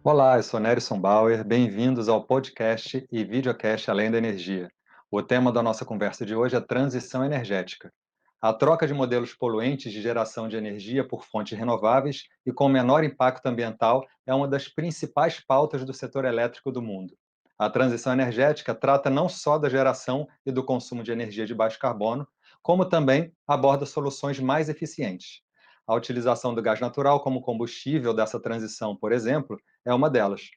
Olá, eu sou Nerison Bauer, bem-vindos ao podcast e videocast Além da Energia. O tema da nossa conversa de hoje é transição energética. A troca de modelos poluentes de geração de energia por fontes renováveis e com menor impacto ambiental é uma das principais pautas do setor elétrico do mundo. A transição energética trata não só da geração e do consumo de energia de baixo carbono, como também aborda soluções mais eficientes. A utilização do gás natural como combustível dessa transição, por exemplo, é uma delas.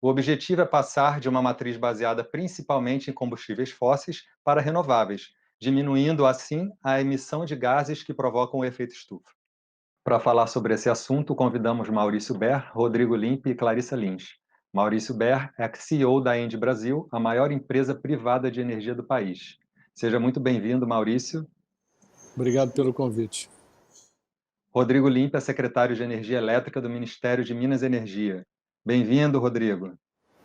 O objetivo é passar de uma matriz baseada principalmente em combustíveis fósseis para renováveis, diminuindo assim a emissão de gases que provocam o efeito estufa. Para falar sobre esse assunto, convidamos Maurício Ber, Rodrigo Limpe e Clarissa Lins. Maurício Ber é CEO da Engie Brasil, a maior empresa privada de energia do país. Seja muito bem-vindo, Maurício. Obrigado pelo convite. Rodrigo Limpe é secretário de Energia Elétrica do Ministério de Minas e Energia. Bem-vindo, Rodrigo.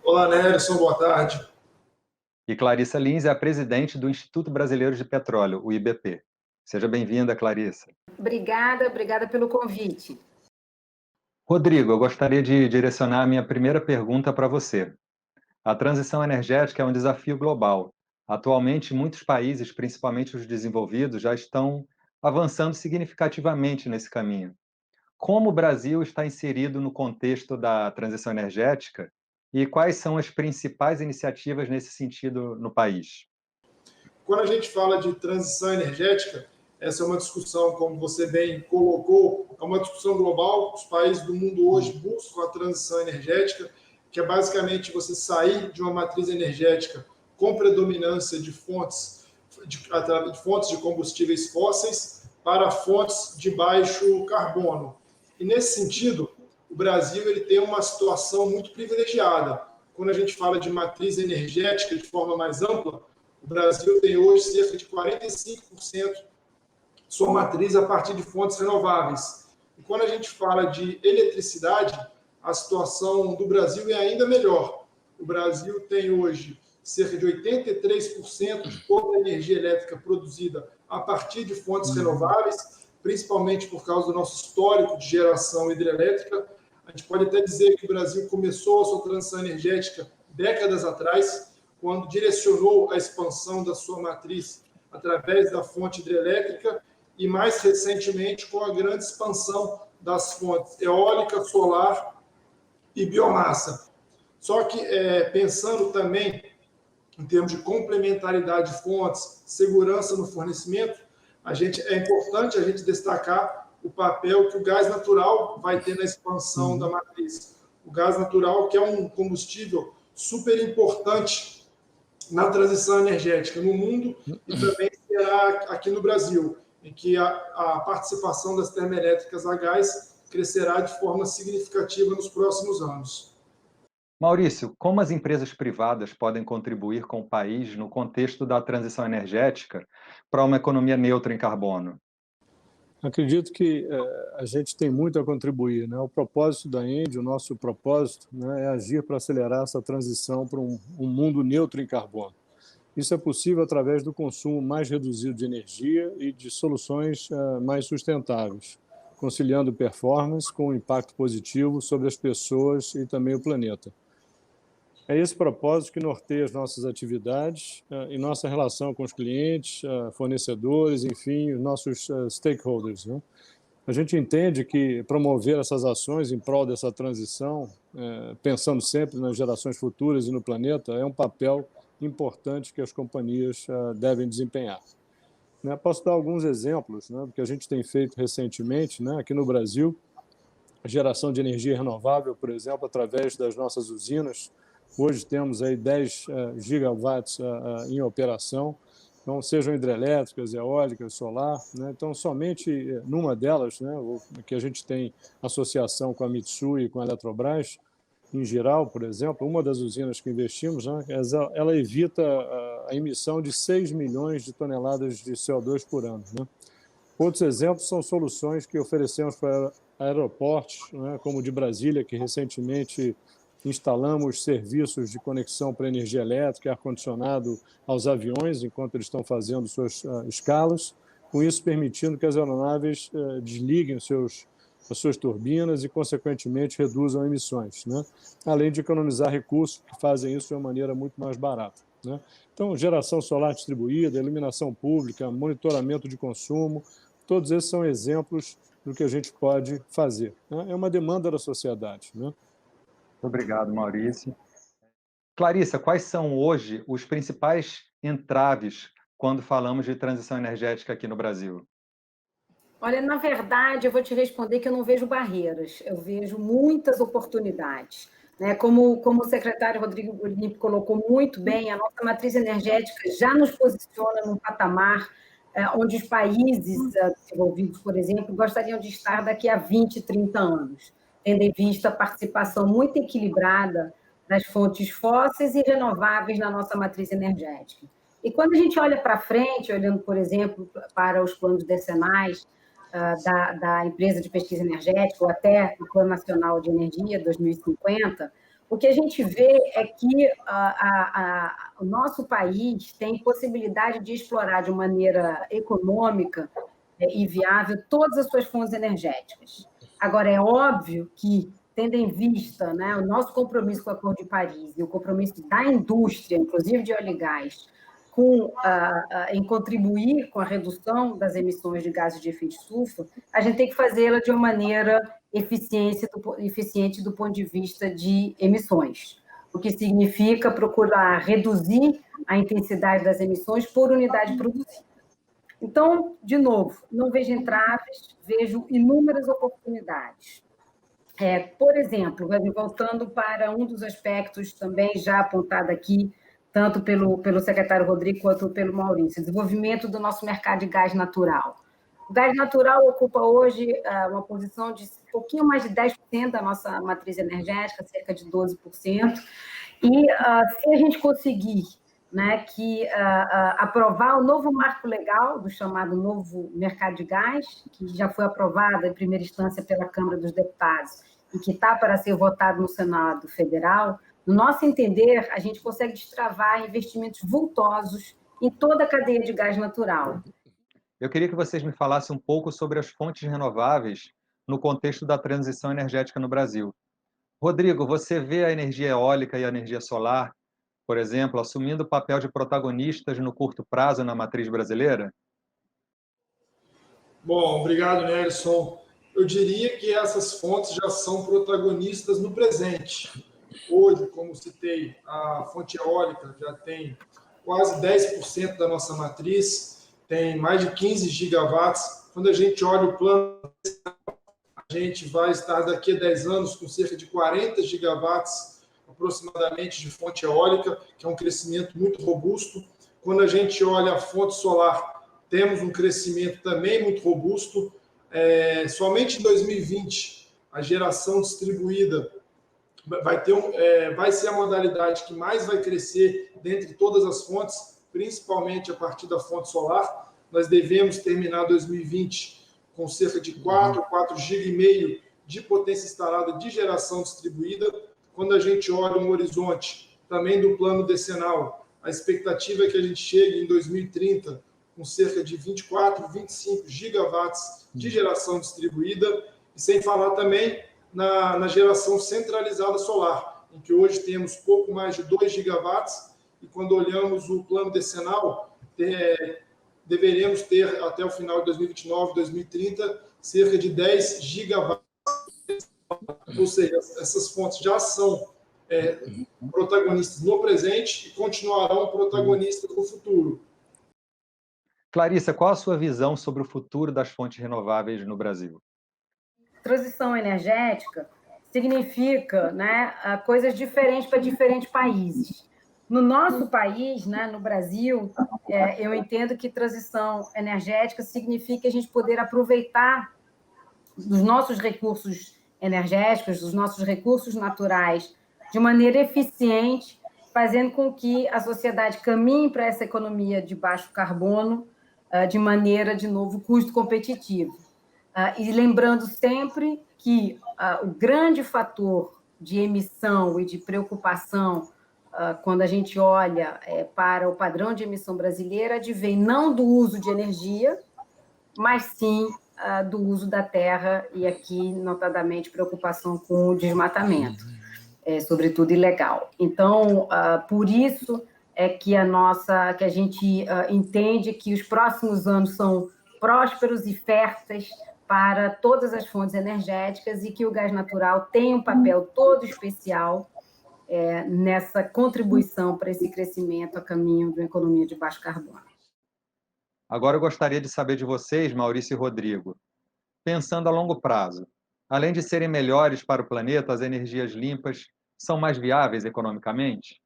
Olá, Nerison, boa tarde. E Clarissa Lins é a presidente do Instituto Brasileiro de Petróleo, o IBP. Seja bem-vinda, Clarissa. Obrigada pelo convite. Rodrigo, eu gostaria de direcionar a minha primeira pergunta para você. A transição energética é um desafio global. Atualmente, muitos países, principalmente os desenvolvidos, já estão avançando significativamente nesse caminho. Como o Brasil está inserido no contexto da transição energética e quais são as principais iniciativas nesse sentido no país? Quando a gente fala de transição energética, essa é uma discussão, como você bem colocou, é uma discussão global. Os países do mundo hoje buscam a transição energética, que é basicamente você sair de uma matriz energética com predominância de fontes de combustíveis fósseis para fontes de baixo carbono. E nesse sentido, o Brasil ele tem uma situação muito privilegiada. Quando a gente fala de matriz energética de forma mais ampla, o Brasil tem hoje cerca de 45% de sua matriz a partir de fontes renováveis. E quando a gente fala de eletricidade, a situação do Brasil é ainda melhor. O Brasil tem hoje cerca de 83% de toda a energia elétrica produzida a partir de fontes renováveis, principalmente por causa do nosso histórico de geração hidrelétrica. A gente pode até dizer que o Brasil começou a sua transição energética décadas atrás, quando direcionou a expansão da sua matriz através da fonte hidrelétrica e, mais recentemente, com a grande expansão das fontes eólica, solar e biomassa. Só que, pensando também em termos de complementaridade de fontes, segurança no fornecimento, é importante a gente destacar o papel que o gás natural vai ter na expansão da matriz. O gás natural, que é um combustível super importante na transição energética no mundo e também será aqui no Brasil, em que a participação das termoelétricas a gás crescerá de forma significativa nos próximos anos. Maurício, como as empresas privadas podem contribuir com o país no contexto da transição energética para uma economia neutra em carbono? Acredito que a gente tem muito a contribuir, né? O propósito da Engie, o nosso propósito, né, é agir para acelerar essa transição para um mundo neutro em carbono. Isso é possível através do consumo mais reduzido de energia e de soluções mais sustentáveis, conciliando performance com impacto positivo sobre as pessoas e também o planeta. É esse propósito que norteia as nossas atividades e nossa relação com os clientes, fornecedores, enfim, os nossos stakeholders, né? A gente entende que promover essas ações em prol dessa transição, pensando sempre nas gerações futuras e no planeta, é um papel importante que as companhias devem desempenhar. Posso dar alguns exemplos, né, do que a gente tem feito recentemente, né, aqui no Brasil, a geração de energia renovável, por exemplo, através das nossas usinas. Hoje temos aí 10 gigawatts em operação, então, sejam hidrelétricas, eólicas, solar, né? Então, somente numa delas, né, que a gente tem associação com a Mitsui e com a Eletrobras, em geral, por exemplo, uma das usinas que investimos, né, ela evita a emissão de 6 milhões de toneladas de CO2 por ano, né? Outros exemplos são soluções que oferecemos para aeroportos, né, como o de Brasília, que recentemente instalamos serviços de conexão para energia elétrica e ar-condicionado aos aviões, enquanto eles estão fazendo suas escalas, com isso permitindo que as aeronaves desliguem os seus as suas turbinas e, consequentemente, reduzam emissões, né? Além de economizar recursos que fazem isso de uma maneira muito mais barata, né? Então, geração solar distribuída, iluminação pública, monitoramento de consumo, todos esses são exemplos do que a gente pode fazer, né? É uma demanda da sociedade, né? Obrigado, Maurício. Clarissa, quais são hoje os principais entraves quando falamos de transição energética aqui no Brasil? Olha, na verdade, eu vou te responder que eu não vejo barreiras, eu vejo muitas oportunidades, né? Como o secretário Rodrigo Limpo colocou muito bem, a nossa matriz energética já nos posiciona num patamar onde os países desenvolvidos, por exemplo, gostariam de estar daqui a 20, 30 anos, tendo em vista a participação muito equilibrada das fontes fósseis e renováveis na nossa matriz energética. E quando a gente olha para frente, olhando, por exemplo, para os planos decenais da empresa de pesquisa energética, ou até o Plano Nacional de Energia 2050, o que a gente vê é que o nosso país tem possibilidade de explorar de maneira econômica e viável todas as suas fontes energéticas. Agora, é óbvio que, tendo em vista, né, o nosso compromisso com o Acordo de Paris e o compromisso da indústria, inclusive de óleo e gás, em contribuir com a redução das emissões de gases de efeito estufa, a gente tem que fazê-la de uma maneira eficiente do ponto de vista de emissões, o que significa procurar reduzir a intensidade das emissões por unidade produzida. Então, de novo, não vejo entraves, vejo inúmeras oportunidades. Por exemplo, voltando para um dos aspectos também já apontado aqui, tanto pelo secretário Rodrigo quanto pelo Maurício, desenvolvimento do nosso mercado de gás natural. O gás natural ocupa hoje uma posição de um pouquinho mais de 10% da nossa matriz energética, cerca de 12%, e se a gente conseguir, né, aprovar o novo marco legal do chamado novo mercado de gás, que já foi aprovado em primeira instância pela Câmara dos Deputados e que está para ser votado no Senado Federal, no nosso entender, a gente consegue destravar investimentos vultosos em toda a cadeia de gás natural. Eu queria que vocês me falassem um pouco sobre as fontes renováveis no contexto da transição energética no Brasil. Rodrigo, você vê a energia eólica e a energia solar, por exemplo, assumindo o papel de protagonistas no curto prazo na matriz brasileira? Bom, obrigado, Nelson. Eu diria que essas fontes já são protagonistas no presente. Hoje, como citei, a fonte eólica já tem quase 10% da nossa matriz, tem mais de 15 gigawatts. Quando a gente olha o plano, a gente vai estar daqui a 10 anos com cerca de 40 gigawatts aproximadamente de fonte eólica, que é um crescimento muito robusto. Quando a gente olha a fonte solar, temos um crescimento também muito robusto. Somente em 2020, a geração distribuída vai ser a modalidade que mais vai crescer dentre todas as fontes, principalmente a partir da fonte solar. Nós devemos terminar 2020 com cerca de 4,5 GB de potência instalada de geração distribuída. Quando a gente olha um horizonte também do plano decenal, a expectativa é que a gente chegue em 2030 com cerca de 24, 25 gigawatts de geração distribuída, e sem falar também na geração centralizada solar, em que hoje temos pouco mais de 2 gigawatts, e quando olhamos o plano decenal, deveremos ter, até o final de 2029, 2030, cerca de 10 gigawatts. Ou seja, essas fontes já são protagonistas no presente e continuarão protagonistas no futuro. Clarissa, qual a sua visão sobre o futuro das fontes renováveis no Brasil? Transição energética significa, né, coisas diferentes para diferentes países. No nosso país, né, no Brasil, eu entendo que transição energética significa a gente poder aproveitar dos nossos recursos energéticos, dos nossos recursos naturais, de maneira eficiente, fazendo com que a sociedade caminhe para essa economia de baixo carbono, de maneira, de novo, custo competitivo. E lembrando sempre que o grande fator de emissão e de preocupação, quando a gente olha para o padrão de emissão brasileira, advém não do uso de energia, mas sim do uso da terra e aqui, notadamente, preocupação com o desmatamento, sobretudo ilegal. Então, por isso é que a gente entende que os próximos anos são prósperos e férteis para todas as fontes energéticas e que o gás natural tem um papel todo especial nessa contribuição para esse crescimento a caminho de uma economia de baixo carbono. Agora eu gostaria de saber de vocês, Maurício e Rodrigo, pensando a longo prazo, além de serem melhores para o planeta, as energias limpas são mais viáveis economicamente?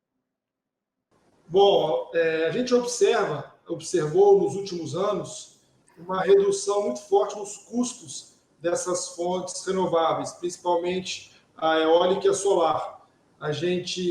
Bom, a gente observou nos últimos anos uma redução muito forte nos custos dessas fontes renováveis, principalmente a eólica e a solar.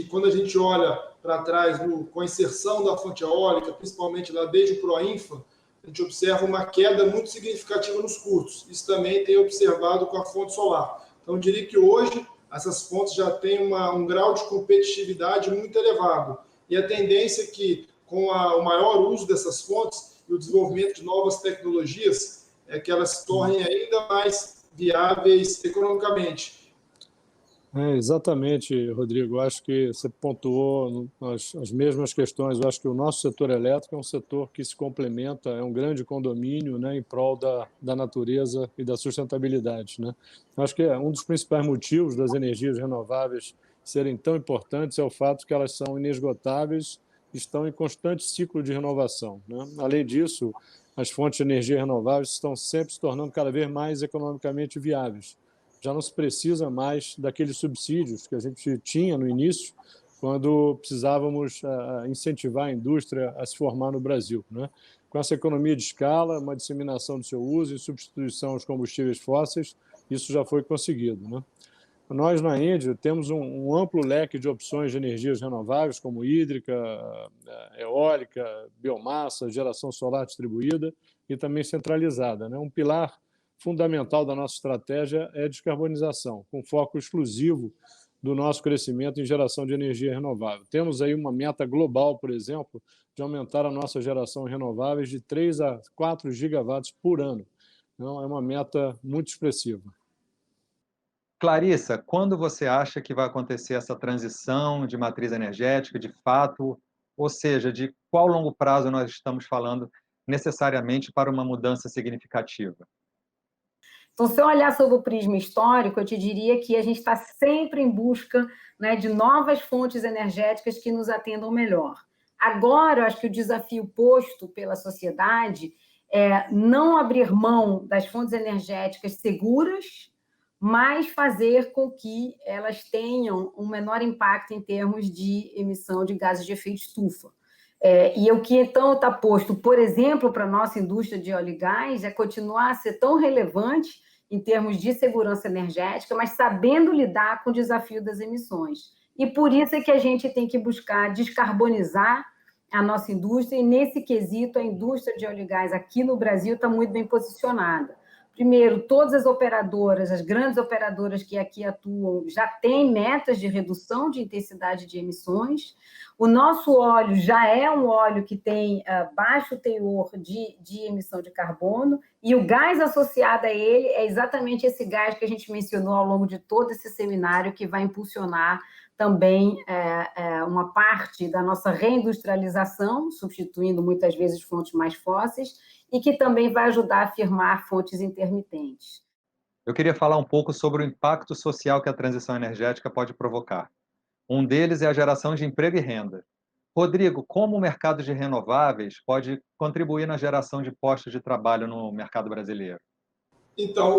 Quando a gente olha para trás com a inserção da fonte eólica, principalmente lá desde o Proinfa, a gente observa uma queda muito significativa nos custos. Isso também tem observado com a fonte solar. Então, eu diria que hoje essas fontes já têm um grau de competitividade muito elevado. E a tendência é que, com o maior uso dessas fontes e o desenvolvimento de novas tecnologias, é que elas se tornem ainda mais viáveis economicamente. Exatamente, Rodrigo. Eu acho que você pontuou as mesmas questões. Eu acho que o nosso setor elétrico é um setor que se complementa, é um grande condomínio, né, em prol da natureza e da sustentabilidade, né? Eu acho que um dos principais motivos das energias renováveis serem tão importantes é o fato que elas são inesgotáveis, estão em constante ciclo de renovação, né? Além disso, as fontes de energia renováveis estão sempre se tornando cada vez mais economicamente viáveis. Já não se precisa mais daqueles subsídios que a gente tinha no início, quando precisávamos incentivar a indústria a se formar no Brasil, né? Com essa economia de escala, uma disseminação do seu uso e substituição aos combustíveis fósseis, isso já foi conseguido, né? Nós, na Índia, temos um amplo leque de opções de energias renováveis, como hídrica, eólica, biomassa, geração solar distribuída e também centralizada, né? Um pilar fundamental da nossa estratégia é a descarbonização, com foco exclusivo do nosso crescimento em geração de energia renovável. Temos aí uma meta global, por exemplo, de aumentar a nossa geração em renováveis de 3 a 4 gigawatts por ano. Então, é uma meta muito expressiva. Clarissa, quando você acha que vai acontecer essa transição de matriz energética, de fato, ou seja, de qual longo prazo nós estamos falando necessariamente para uma mudança significativa? Então, se eu olhar sobre o prisma histórico, eu te diria que a gente está sempre em busca, né, de novas fontes energéticas que nos atendam melhor. Agora, eu acho que o desafio posto pela sociedade é não abrir mão das fontes energéticas seguras, mas fazer com que elas tenham um menor impacto em termos de emissão de gases de efeito estufa. E o que, então, está posto, por exemplo, para a nossa indústria de óleo e gás é continuar a ser tão relevante em termos de segurança energética, mas sabendo lidar com o desafio das emissões. E por isso é que a gente tem que buscar descarbonizar a nossa indústria, e nesse quesito a indústria de óleo e gás aqui no Brasil está muito bem posicionada. Primeiro, todas as operadoras, as grandes operadoras que aqui atuam, já têm metas de redução de intensidade de emissões. O nosso óleo já é um óleo que tem baixo teor de emissão de carbono, e o gás associado a ele é exatamente esse gás que a gente mencionou ao longo de todo esse seminário, que vai impulsionar também uma parte da nossa reindustrialização, substituindo muitas vezes fontes mais fósseis, e que também vai ajudar a firmar fontes intermitentes. Eu queria falar um pouco sobre o impacto social que a transição energética pode provocar. Um deles é a geração de emprego e renda. Rodrigo, como o mercado de renováveis pode contribuir na geração de postos de trabalho no mercado brasileiro? Então,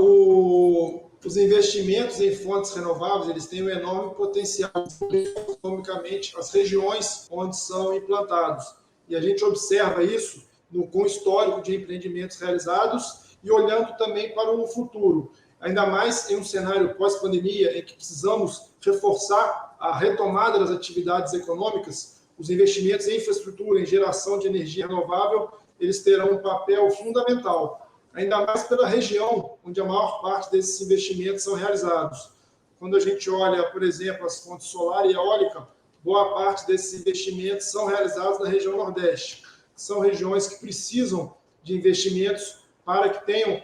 os investimentos em fontes renováveis, eles têm um enorme potencial economicamente as regiões onde são implantados. E a gente observa isso com o histórico de empreendimentos realizados e olhando também para o futuro. Ainda mais em um cenário pós-pandemia, em que precisamos reforçar a retomada das atividades econômicas, os investimentos em infraestrutura, em geração de energia renovável, eles terão um papel fundamental, ainda mais pela região onde a maior parte desses investimentos são realizados. Quando a gente olha, por exemplo, as fontes solar e eólica, boa parte desses investimentos são realizados na região Nordeste, que são regiões que precisam de investimentos para que tenham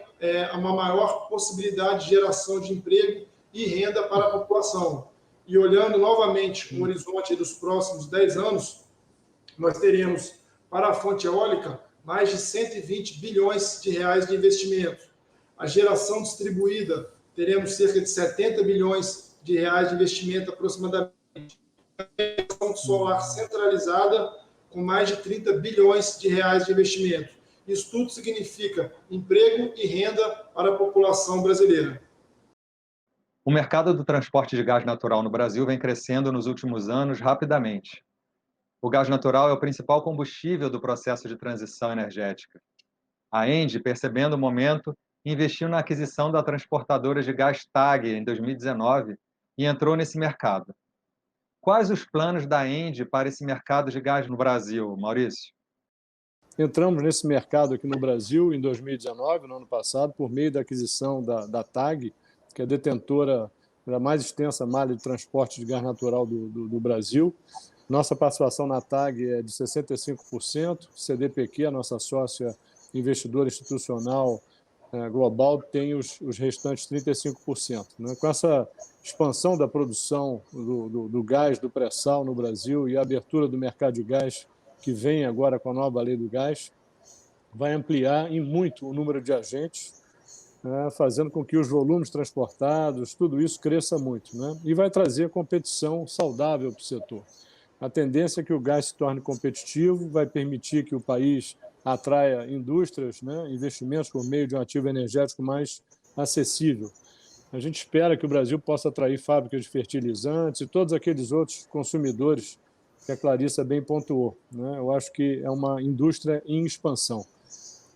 uma maior possibilidade de geração de emprego e renda para a população. E olhando novamente o horizonte dos próximos 10 anos, nós teremos para a fonte eólica mais de 120 bilhões de reais de investimento. A geração distribuída, teremos cerca de 70 bilhões de reais de investimento aproximadamente. A geração solar centralizada, com mais de 30 bilhões de reais de investimento. Isso tudo significa emprego e renda para a população brasileira. O mercado do transporte de gás natural no Brasil vem crescendo nos últimos anos rapidamente. O gás natural é o principal combustível do processo de transição energética. A ENGIE, percebendo o momento, investiu na aquisição da transportadora de gás TAG em 2019 e entrou nesse mercado. Quais os planos da ENGIE para esse mercado de gás no Brasil, Maurício? Entramos nesse mercado aqui no Brasil em 2019, no ano passado, por meio da aquisição da TAG, que é detentora da mais extensa malha de transporte de gás natural do Brasil. Nossa participação na TAG é de 65%, CDPQ, a nossa sócia investidora institucional global, tem os restantes 35%. Né? Com essa expansão da produção do gás, do pré-sal no Brasil e a abertura do mercado de gás, que vem agora com a nova lei do gás, vai ampliar em muito o número de agentes, fazendo com que os volumes transportados, tudo isso cresça muito, né? E vai trazer competição saudável para o setor. A tendência é que o gás se torne competitivo, vai permitir que o país atraia indústrias, né, investimentos por meio de um ativo energético mais acessível. A gente espera que o Brasil possa atrair fábricas de fertilizantes e todos aqueles outros consumidores que a Clarissa bem pontuou, né? Eu acho que é uma indústria em expansão.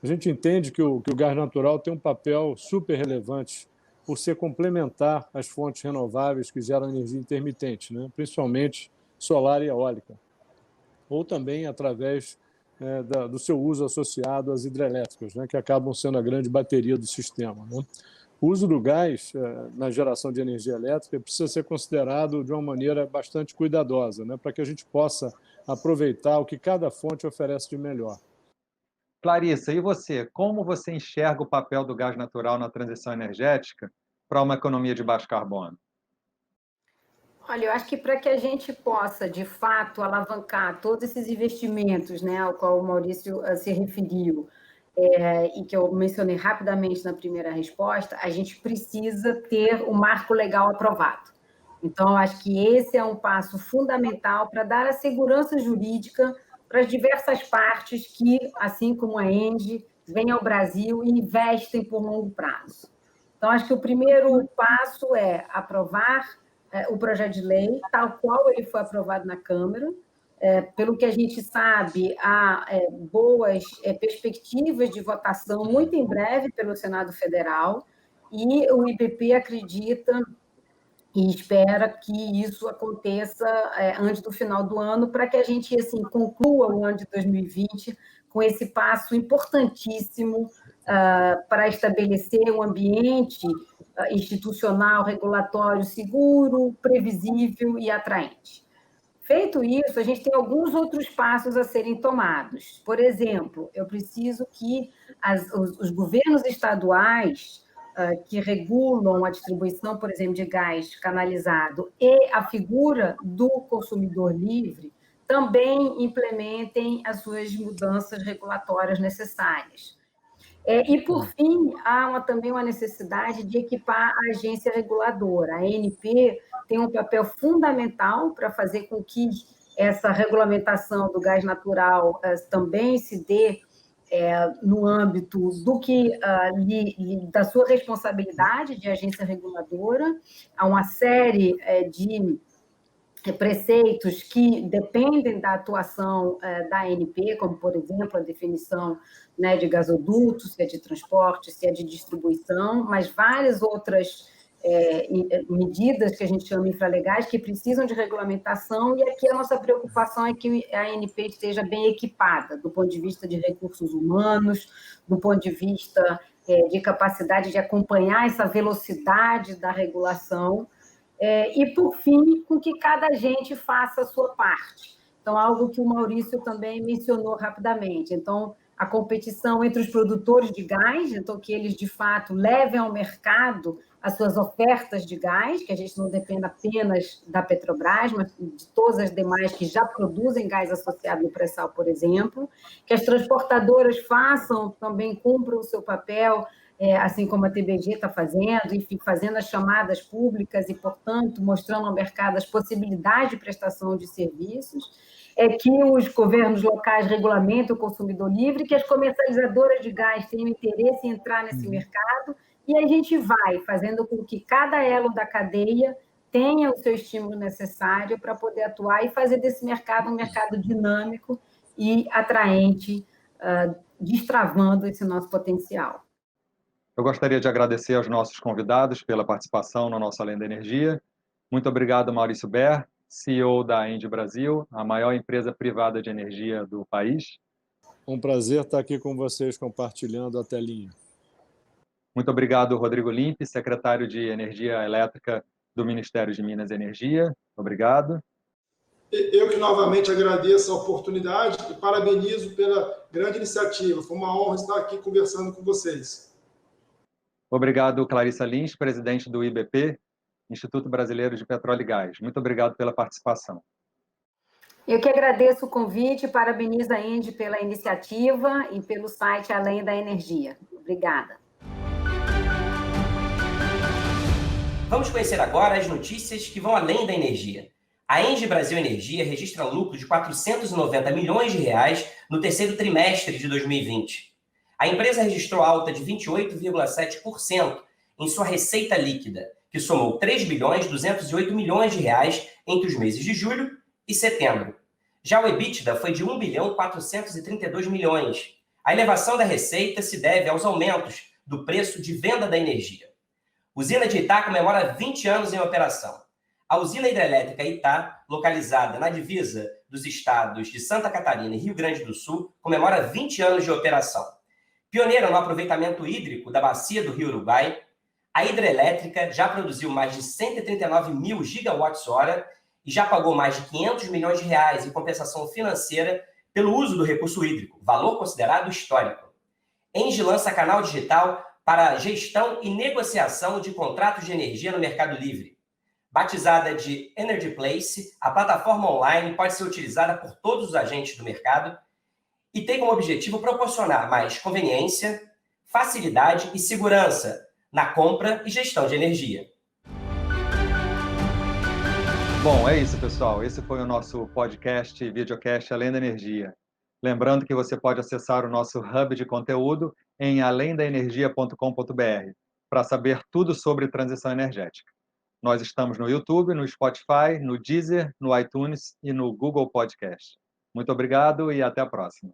A gente entende que o gás natural tem um papel super relevante por ser complementar às fontes renováveis que geram energia intermitente, né? Principalmente solar e eólica, ou também através do seu uso associado às hidrelétricas, né? Que acabam sendo a grande bateria do sistema, né? O uso do gás na geração de energia elétrica precisa ser considerado de uma maneira bastante cuidadosa, né? Para que a gente possa aproveitar o que cada fonte oferece de melhor. Clarissa, e você? Como você enxerga o papel do gás natural na transição energética para uma economia de baixo carbono? Olha, eu acho que para que a gente possa, de fato, alavancar todos esses investimentos, né, ao qual o Maurício se referiu, e que eu mencionei rapidamente na primeira resposta, a gente precisa ter o marco legal aprovado. Então, eu acho que esse é um passo fundamental para dar a segurança jurídica para as diversas partes que, assim como a ENGIE, vêm ao Brasil e investem por longo prazo. Então, acho que o primeiro passo é aprovar o projeto de lei, tal qual ele foi aprovado na Câmara. Pelo que a gente sabe, há boas perspectivas de votação muito em breve pelo Senado Federal, e o IPP acredita e espera que isso aconteça antes do final do ano, para que a gente assim, conclua o ano de 2020 com esse passo importantíssimo para estabelecer um ambiente institucional, regulatório seguro, previsível e atraente. Feito isso, a gente tem alguns outros passos a serem tomados. Por exemplo, eu preciso que os governos estaduais que regulam a distribuição, por exemplo, de gás canalizado e a figura do consumidor livre também implementem as suas mudanças regulatórias necessárias. E, por fim, há também uma necessidade de equipar a agência reguladora. A ANP tem um papel fundamental para fazer com que essa regulamentação do gás natural também se dê no âmbito da sua responsabilidade de agência reguladora. Há uma série de preceitos que dependem da atuação da ANP, como, por exemplo, a definição de gasoduto, se é de transporte, se é de distribuição, mas várias outras medidas que a gente chama infralegais que precisam de regulamentação, e aqui a nossa preocupação é que a ANP esteja bem equipada, do ponto de vista de recursos humanos, do ponto de vista de capacidade de acompanhar essa velocidade da regulação, e, por fim, com que cada agente faça a sua parte. Então, algo que o Maurício também mencionou rapidamente. Então, a competição entre os produtores de gás, então que eles, de fato, levem ao mercado as suas ofertas de gás, que a gente não dependa apenas da Petrobras, mas de todas as demais que já produzem gás associado no pré-sal, por exemplo, que as transportadoras façam, também cumpram o seu papel, assim como a TBG está fazendo, enfim, fazendo as chamadas públicas e, portanto, mostrando ao mercado as possibilidades de prestação de serviços, que os governos locais regulamentem o consumidor livre, que as comercializadoras de gás tenham interesse em entrar nesse mercado, e a gente vai fazendo com que cada elo da cadeia tenha o seu estímulo necessário para poder atuar e fazer desse mercado um mercado dinâmico e atraente, destravando esse nosso potencial. Eu gostaria de agradecer aos nossos convidados pela participação no nosso Além da Energia. Muito obrigado, Maurício Ber, CEO da ENGIE Brasil, a maior empresa privada de energia do país. Um prazer estar aqui com vocês compartilhando a telinha. Muito obrigado, Rodrigo Limpe, secretário de Energia Elétrica do Ministério de Minas e Energia. Obrigado. Eu que novamente agradeço a oportunidade e parabenizo pela grande iniciativa. Foi uma honra estar aqui conversando com vocês. Obrigado, Clarissa Lins, presidente do IBP, Instituto Brasileiro de Petróleo e Gás. Muito obrigado pela participação. Eu que agradeço o convite, parabenizo a ENGIE pela iniciativa e pelo site Além da Energia. Obrigada. Vamos conhecer agora as notícias que vão além da energia. A ENGIE Brasil Energia registra lucro de R$ 490 milhões no terceiro trimestre de 2020. A empresa registrou alta de 28,7% em sua receita líquida, que somou R$ 3.208 milhões entre os meses de julho e setembro. Já o EBITDA foi de R$ 1.432 milhões. A elevação da receita se deve aos aumentos do preço de venda da energia. Usina de Itá comemora 20 anos em operação. A usina hidrelétrica Itá, localizada na divisa dos estados de Santa Catarina e Rio Grande do Sul, comemora 20 anos de operação. Pioneira no aproveitamento hídrico da bacia do Rio Uruguai, a hidrelétrica já produziu mais de 139 mil gigawatts-hora e já pagou mais de R$ 500 milhões em compensação financeira pelo uso do recurso hídrico, valor considerado histórico. ENGIE lança canal digital para gestão e negociação de contratos de energia no Mercado Livre. Batizada de Energy Place, a plataforma online pode ser utilizada por todos os agentes do mercado e tem como objetivo proporcionar mais conveniência, facilidade e segurança na compra e gestão de energia. Bom, é isso, pessoal. Esse foi o nosso podcast e videocast Além da Energia. Lembrando que você pode acessar o nosso hub de conteúdo em alemdaenergia.com.br para saber tudo sobre transição energética. Nós estamos no YouTube, no Spotify, no Deezer, no iTunes e no Google Podcast. Muito obrigado e até a próxima.